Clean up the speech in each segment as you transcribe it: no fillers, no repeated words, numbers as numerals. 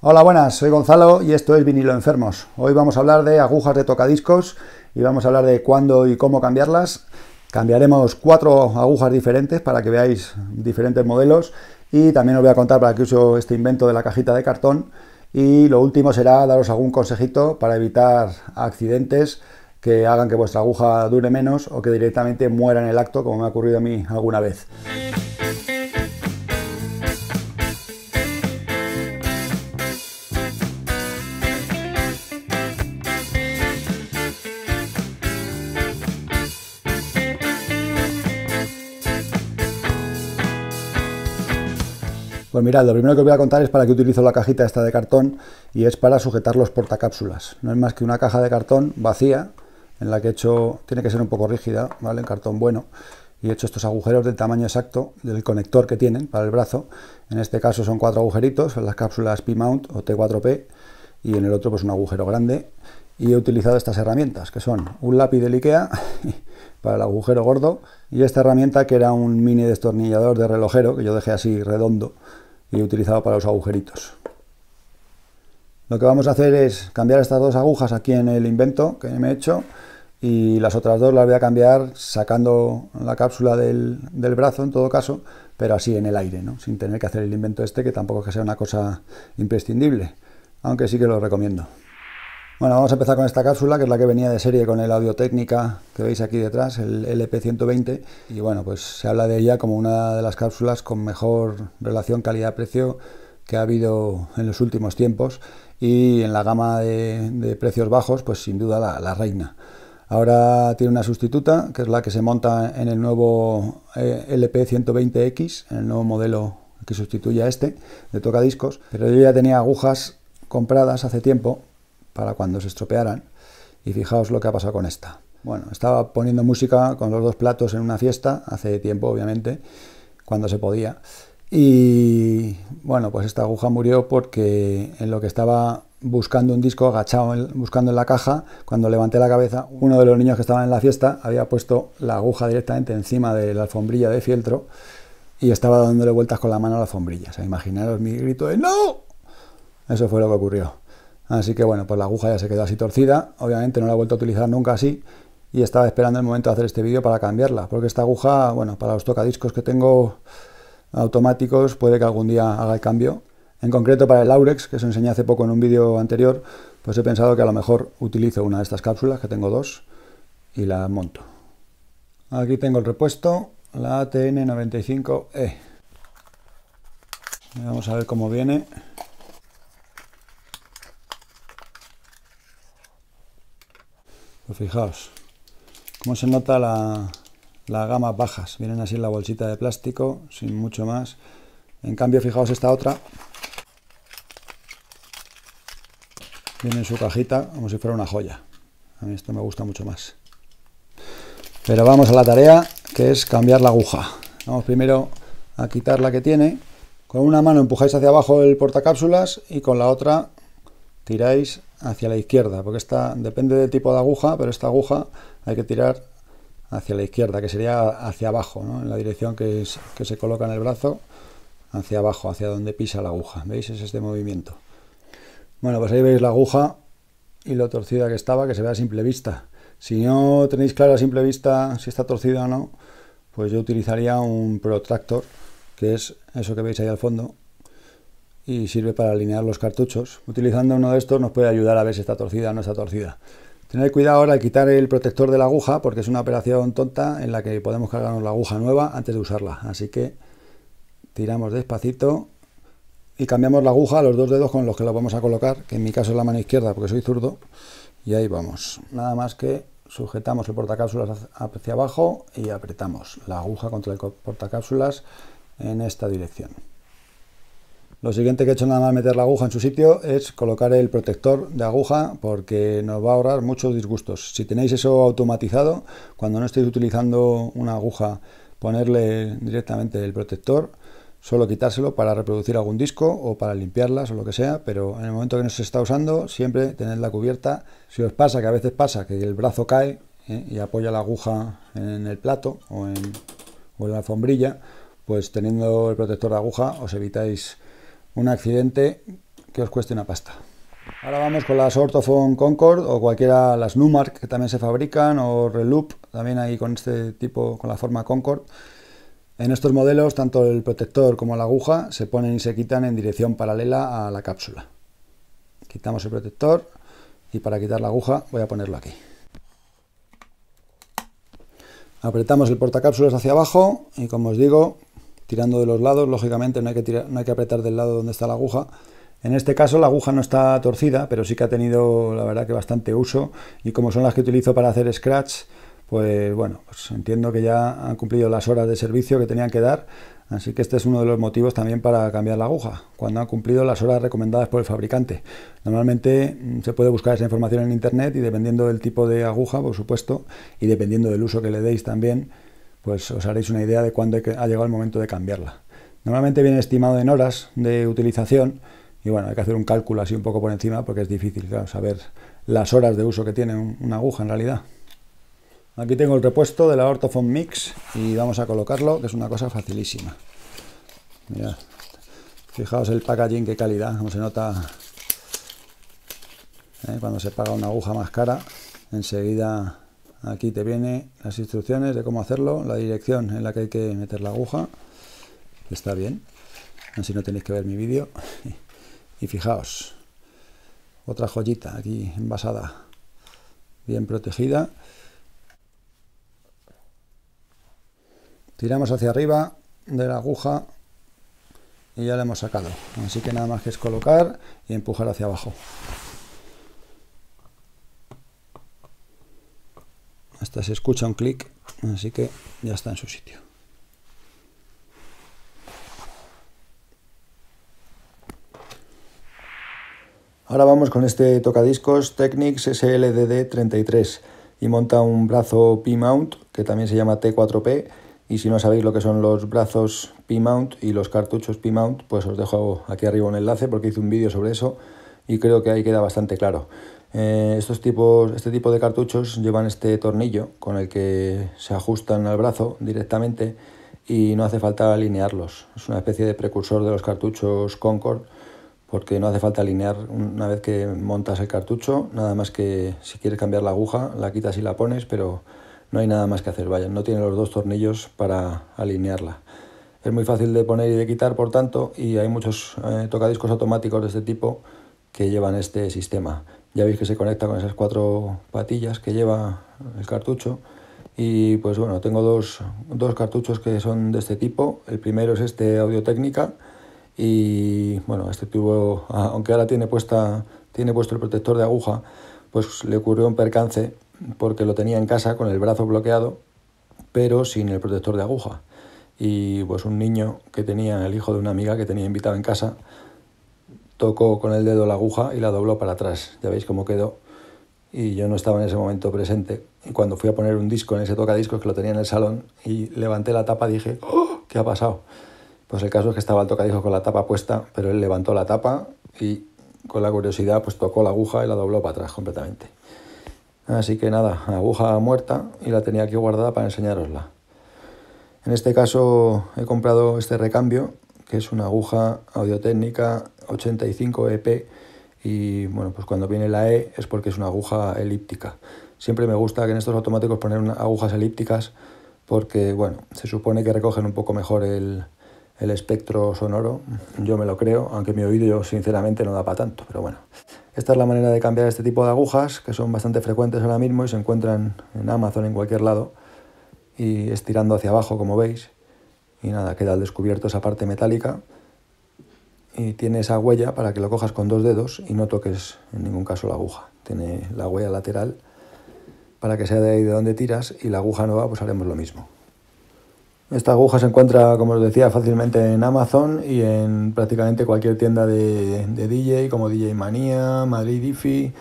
Hola, buenas, soy Gonzalo y esto es Vinilo Enfermos. Hoy vamos a hablar de agujas de tocadiscos y vamos a hablar de cuándo y cómo cambiarlas. Cambiaremos 4 agujas diferentes para que veáis diferentes modelos y también os voy a contar para qué uso este invento de la cajita de cartón. Y lo último será daros algún consejito para evitar accidentes que hagan que vuestra aguja dure menos o que directamente muera en el acto, como me ha ocurrido a mí alguna vez. Pues mirad, lo primero que os voy a contar es para qué utilizo la cajita esta de cartón, y es para sujetar los portacápsulas. No es más que una caja de cartón vacía, en la que he hecho, tiene que ser un poco rígida, ¿vale? En cartón bueno, y he hecho estos agujeros del tamaño exacto del conector que tienen para el brazo. En este caso son 4 agujeritos, en las cápsulas P-Mount o T4P, y en el otro pues un agujero grande. Y he utilizado estas herramientas, que son un lápiz del IKEA para el agujero gordo, y esta herramienta que era un mini destornillador de relojero, que yo dejé así redondo, y he utilizado para los agujeritos. Lo que vamos a hacer es cambiar estas 2 agujas aquí en el invento que me he hecho, y las otras 2 las voy a cambiar sacando la cápsula del brazo en todo caso, pero así en el aire, ¿no? Sin tener que hacer el invento este, que tampoco es que sea una cosa imprescindible, aunque sí que lo recomiendo. Bueno, vamos a empezar con esta cápsula, que es la que venía de serie con el Audio-Técnica que veis aquí detrás, el LP120, y bueno, pues se habla de ella como una de las cápsulas con mejor relación calidad-precio que ha habido en los últimos tiempos, y en la gama de precios bajos, pues sin duda la reina. Ahora tiene una sustituta, que es la que se monta en el nuevo LP120X, en el nuevo modelo que sustituye a este, de tocadiscos, pero yo ya tenía agujas compradas hace tiempo, para cuando se estropearan, y fijaos lo que ha pasado con esta. Bueno, estaba poniendo música con los 2 platos en una fiesta, hace tiempo obviamente, cuando se podía, y bueno, pues esta aguja murió porque en lo que estaba buscando un disco, agachado buscando en la caja, cuando levanté la cabeza, uno de los niños que estaban en la fiesta había puesto la aguja directamente encima de la alfombrilla de fieltro y estaba dándole vueltas con la mano a la alfombrilla. O sea, imaginaros mi grito de ¡no! Eso fue lo que ocurrió. Así que bueno, pues la aguja ya se quedó así torcida, obviamente no la he vuelto a utilizar nunca así, y estaba esperando el momento de hacer este vídeo para cambiarla, porque esta aguja, bueno, para los tocadiscos que tengo automáticos, puede que algún día haga el cambio. En concreto para el Aurex, que os enseñé hace poco en un vídeo anterior, pues he pensado que a lo mejor utilizo una de estas cápsulas, que tengo 2, y la monto. Aquí tengo el repuesto, la ATN95E. Vamos a ver cómo viene. Pues fijaos cómo se nota las gamas bajas, vienen así en la bolsita de plástico, sin mucho más. En cambio, fijaos esta otra, viene en su cajita como si fuera una joya. A mí esto me gusta mucho más. Pero vamos a la tarea, que es cambiar la aguja. Vamos primero a quitar la que tiene. Con una mano empujáis hacia abajo el portacápsulas y con la otra tiráis hacia la izquierda, porque esta depende del tipo de aguja, pero esta aguja hay que tirar hacia la izquierda, que sería hacia abajo, ¿no? En la dirección que se coloca en el brazo, hacia abajo, hacia donde pisa la aguja. ¿Veis? Es este movimiento. Bueno, pues ahí veis la aguja y lo torcida que estaba, que se ve a simple vista. Si no tenéis claro a simple vista si está torcida o no, pues yo utilizaría un protractor, que es eso que veis ahí al fondo, y sirve para alinear los cartuchos. Utilizando uno de estos nos puede ayudar a ver si está torcida o no está torcida. Tened cuidado ahora al quitar el protector de la aguja, porque es una operación tonta en la que podemos cargarnos la aguja nueva antes de usarla. Así que tiramos despacito y cambiamos la aguja a los 2 dedos con los que lo vamos a colocar, que en mi caso es la mano izquierda porque soy zurdo, y ahí vamos. Nada más que sujetamos el portacápsulas hacia abajo y apretamos la aguja contra el portacápsulas en esta dirección. Lo siguiente que he hecho nada más meter la aguja en su sitio es colocar el protector de aguja, porque nos va a ahorrar muchos disgustos. Si tenéis eso automatizado, cuando no estéis utilizando una aguja, ponerle directamente el protector, solo quitárselo para reproducir algún disco o para limpiarlas o lo que sea, pero en el momento que no se está usando, siempre tenedla cubierta. Si os pasa, que a veces pasa, que el brazo cae y apoya la aguja en el plato o en la alfombrilla, pues teniendo el protector de aguja os evitáis un accidente que os cueste una pasta. Ahora vamos con las Ortofon Concord o cualquiera, las Numark, que también se fabrican, o Reloop, también ahí con este tipo, con la forma Concord. En estos modelos, tanto el protector como la aguja se ponen y se quitan en dirección paralela a la cápsula. Quitamos el protector y para quitar la aguja voy a ponerlo aquí. Apretamos el portacápsulas hacia abajo y, como os digo, tirando de los lados. Lógicamente no hay que apretar del lado donde está la aguja. En este caso la aguja no está torcida, pero sí que ha tenido, la verdad, que bastante uso, y como son las que utilizo para hacer scratch, pues bueno, pues entiendo que ya han cumplido las horas de servicio que tenían que dar, así que este es uno de los motivos también para cambiar la aguja, cuando han cumplido las horas recomendadas por el fabricante. Normalmente se puede buscar esa información en internet, y dependiendo del tipo de aguja, por supuesto, y dependiendo del uso que le deis también, pues os haréis una idea de cuándo ha llegado el momento de cambiarla. Normalmente viene estimado en horas de utilización, y bueno, hay que hacer un cálculo así un poco por encima, porque es difícil, claro, saber las horas de uso que tiene una aguja en realidad. Aquí tengo el repuesto de la Ortofon Mix y vamos a colocarlo, que es una cosa facilísima. Mirad, fijaos el packaging, qué calidad, como se nota cuando se paga una aguja más cara. Enseguida aquí te vienen las instrucciones de cómo hacerlo, la dirección en la que hay que meter la aguja, que está bien, así no tenéis que ver mi vídeo. Y fijaos, otra joyita aquí envasada, bien protegida. Tiramos hacia arriba de la aguja y ya la hemos sacado. Así que nada más que es colocar y empujar hacia abajo. Hasta se escucha un clic, así que ya está en su sitio. Ahora vamos con este tocadiscos Technics SLDD33 y monta un brazo P-Mount, que también se llama T4P, y si no sabéis lo que son los brazos P-Mount y los cartuchos P-Mount, pues os dejo aquí arriba un enlace, porque hice un vídeo sobre eso y creo que ahí queda bastante claro. Este tipo de cartuchos llevan este tornillo con el que se ajustan al brazo directamente y no hace falta alinearlos. Es una especie de precursor de los cartuchos Concord, porque no hace falta alinear una vez que montas el cartucho, nada más que si quieres cambiar la aguja, la quitas y la pones, pero no hay nada más que hacer, vaya, no tiene los dos tornillos para alinearla. Es muy fácil de poner y de quitar, por tanto, y hay muchos tocadiscos automáticos de este tipo que llevan este sistema. Ya veis que se conecta con esas 4 patillas que lleva el cartucho, y pues bueno, tengo dos cartuchos que son de este tipo. El primero es este Audio-Técnica, y bueno, este tubo, aunque ahora tiene puesto el protector de aguja, pues le ocurrió un percance porque lo tenía en casa con el brazo bloqueado, pero sin el protector de aguja. Y pues un niño que tenía, el hijo de una amiga que tenía invitado en casa, tocó con el dedo la aguja y la dobló para atrás. Ya veis cómo quedó. Y yo no estaba en ese momento presente. Y cuando fui a poner un disco en ese tocadiscos, que lo tenía en el salón, y levanté la tapa, dije, ¡oh! ¿Qué ha pasado? Pues el caso es que estaba el tocadiscos con la tapa puesta, pero él levantó la tapa y con la curiosidad pues tocó la aguja y la dobló para atrás completamente. Así que nada, aguja muerta, y la tenía aquí guardada para enseñárosla. En este caso he comprado este recambio, que es una aguja Audio-Técnica 85 EP, y bueno, pues cuando viene la E es porque es una aguja elíptica. Siempre me gusta que en estos automáticos poner agujas elípticas, porque bueno, se supone que recogen un poco mejor el espectro sonoro. Yo me lo creo, aunque mi oído sinceramente no da para tanto, pero bueno. Esta es la manera de cambiar este tipo de agujas, que son bastante frecuentes ahora mismo y se encuentran en Amazon, en cualquier lado, y estirando hacia abajo, como veis, y nada, queda al descubierto esa parte metálica, y tiene esa huella para que lo cojas con 2 dedos y no toques en ningún caso la aguja. Tiene la huella lateral para que sea de ahí de donde tiras, y la aguja nueva pues haremos lo mismo. Esta aguja se encuentra, como os decía, fácilmente en Amazon y en prácticamente cualquier tienda de DJ, como DJ Manía, Madrid Ifi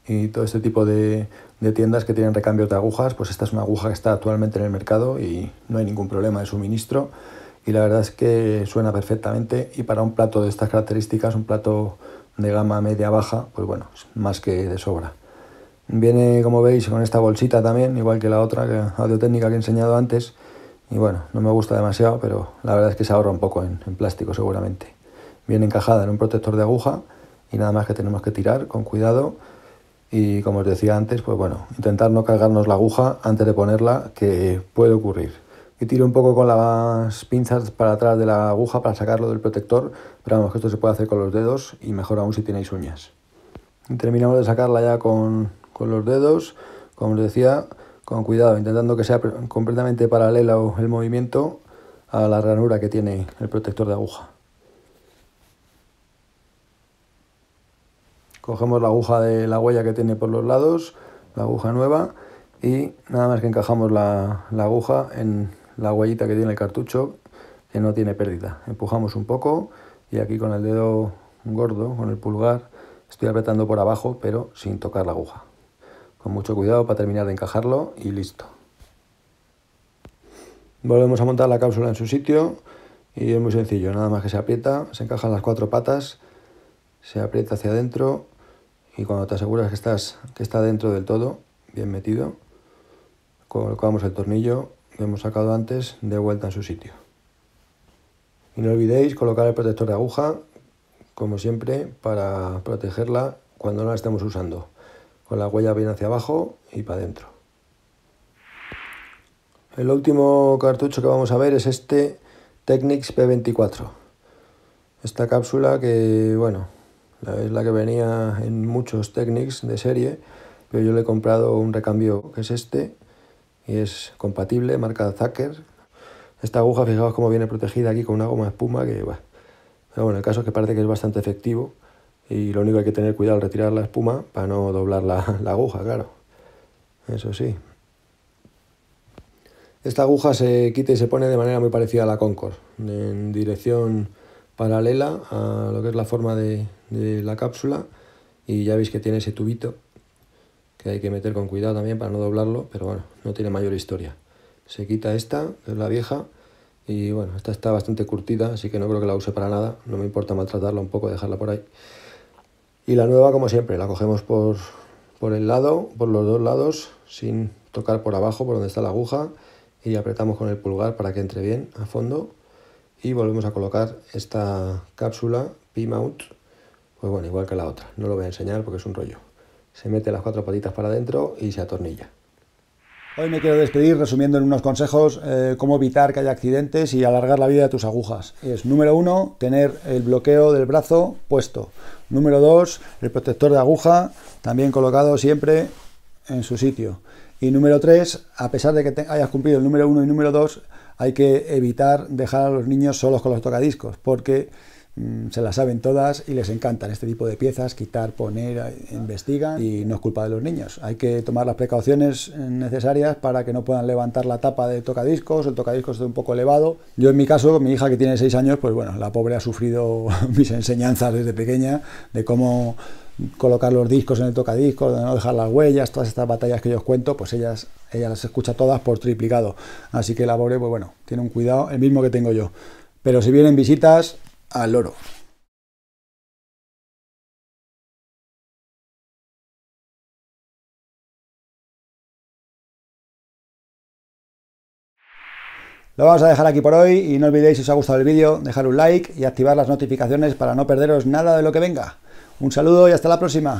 y todo este tipo de tiendas que tienen recambios de agujas. Pues esta es una aguja que está actualmente en el mercado y no hay ningún problema de suministro, y la verdad es que suena perfectamente, y para un plato de estas características, un plato de gama media-baja, pues bueno, es más que de sobra. Viene, como veis, con esta bolsita también, igual que la otra Audio-Técnica que he enseñado antes. Y bueno, no me gusta demasiado, pero la verdad es que se ahorra un poco en plástico seguramente. Viene encajada en un protector de aguja y nada más que tenemos que tirar con cuidado. Y como os decía antes, pues bueno, intentar no cargarnos la aguja antes de ponerla, que puede ocurrir. Y tiro un poco con las pinzas para atrás de la aguja para sacarlo del protector, pero vamos, que esto se puede hacer con los dedos y mejor aún si tenéis uñas. Y terminamos de sacarla ya con los dedos, como os decía, con cuidado, intentando que sea completamente paralelo el movimiento a la ranura que tiene el protector de aguja. Cogemos la aguja de la huella que tiene por los lados, la aguja nueva, y nada más que encajamos la aguja en la huellita que tiene el cartucho, que no tiene pérdida. Empujamos un poco y aquí con el dedo gordo, con el pulgar, estoy apretando por abajo, pero sin tocar la aguja. Con mucho cuidado para terminar de encajarlo y listo. Volvemos a montar la cápsula en su sitio y es muy sencillo, nada más que se aprieta, se encajan las 4 patas, se aprieta hacia adentro y cuando te aseguras que está dentro del todo, bien metido, colocamos el tornillo que hemos sacado antes de vuelta en su sitio. Y no olvidéis colocar el protector de aguja, como siempre, para protegerla cuando no la estemos usando, con la huella bien hacia abajo y para adentro. El último cartucho que vamos a ver es este Technics P24. Esta cápsula que, bueno, es la que venía en muchos Technics de serie, pero yo le he comprado un recambio que es este y es compatible, marca Zacker. Esta aguja, fijaos cómo viene protegida aquí con una goma de espuma que, bueno, pero bueno, el caso es que parece que es bastante efectivo y lo único que hay que tener cuidado al retirar la espuma para no doblar la aguja, claro. Eso sí. Esta aguja se quita y se pone de manera muy parecida a la Concord, en dirección paralela a lo que es la forma de la cápsula, y ya veis que tiene ese tubito que hay que meter con cuidado también para no doblarlo, pero bueno, no tiene mayor historia. Se quita esta, que es la vieja, y bueno, esta está bastante curtida, así que no creo que la use para nada, no me importa maltratarla un poco, dejarla por ahí. Y la nueva, como siempre, la cogemos por el lado, por los dos lados, sin tocar por abajo, por donde está la aguja, y apretamos con el pulgar para que entre bien a fondo. Y volvemos a colocar esta cápsula P-Mount, pues bueno, igual que la otra. No lo voy a enseñar porque es un rollo. Se mete las 4 patitas para adentro y se atornilla. Hoy me quiero despedir resumiendo en unos consejos cómo evitar que haya accidentes y alargar la vida de tus agujas. Es, número 1, tener el bloqueo del brazo puesto. Número 2, el protector de aguja también colocado siempre en su sitio. Y número 3, a pesar de que hayas cumplido el número 1 y número 2, hay que evitar dejar a los niños solos con los tocadiscos, porque se las saben todas y les encantan este tipo de piezas, quitar, poner, investigan, y no es culpa de los niños. Hay que tomar las precauciones necesarias para que no puedan levantar la tapa del tocadiscos, el tocadiscos esté un poco elevado. Yo en mi caso, mi hija que tiene 6 años, pues bueno, la pobre ha sufrido mis enseñanzas desde pequeña de cómo colocar los discos en el tocadiscos, de no dejar las huellas, todas estas batallas que yo os cuento, pues ella las escucha todas por triplicado. Así que la pobre, pues bueno, tiene un cuidado, el mismo que tengo yo. Pero si vienen visitas, al loro. Lo vamos a dejar aquí por hoy y no olvidéis, si os ha gustado el vídeo, dejar un like y activar las notificaciones para no perderos nada de lo que venga. Un saludo y hasta la próxima.